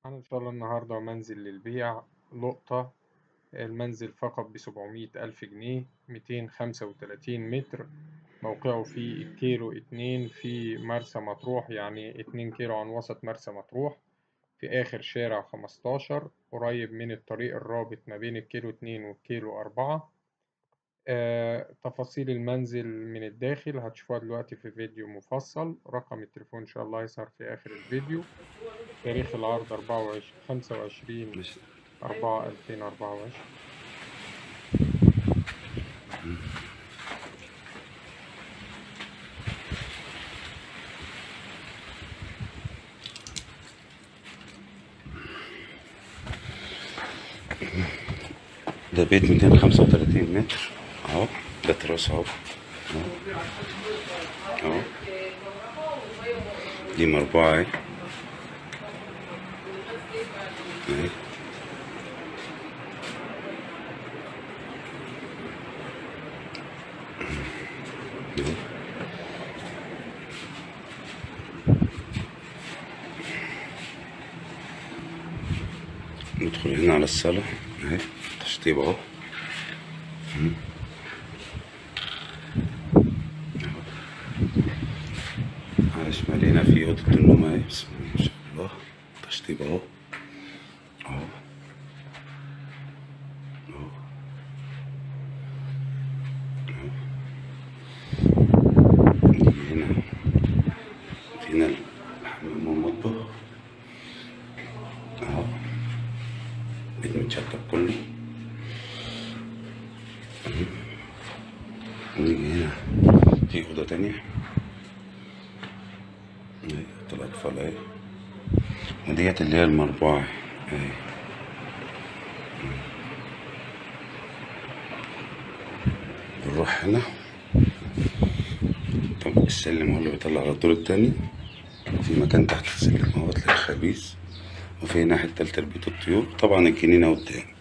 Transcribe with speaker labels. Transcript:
Speaker 1: أنا إن شاء الله النهاردة منزل للبيع لقطة. المنزل فقط ب700,000 جنيه، 235 متر. موقعه في الكيلو 2 في مرسى مطروح، يعني 2 كيلو عن وسط مرسى مطروح، في آخر شارع 15، قريب من الطريق الرابط ما بين الكيلو 2 والكيلو 4. تفاصيل المنزل من الداخل هتشوفوها دلوقتي في فيديو مفصل. رقم التليفون إن شاء الله يظهر في آخر الفيديو. تاريخ العرض 25/4/2024.
Speaker 2: ده بيت 235 متر اهو. ده تراس اهو اهو. دي مربوعة اهي اهي. ندخل هنا على الصالة اهي، تشطيب اهو. على شمال هنا في أوضة النوم اهي، بسم الله ما شاء الله. تشطيب اهو اهو اهو اهو. هنا الحمام والمطبخ اهو. بيت متشطب كله. نيجي هنا في أوضة تانية اهي، أوضة الأطفال اهي، وديت اللي هي المربوعة اهي. بنروح هنا، طب السلم هو اللي بيطلع على الدور التاني، وفي مكان تحت السلم اهوت للخبيث، وفي ناحية التالتة لبيت الطيور. طبعا الجنينة قدام.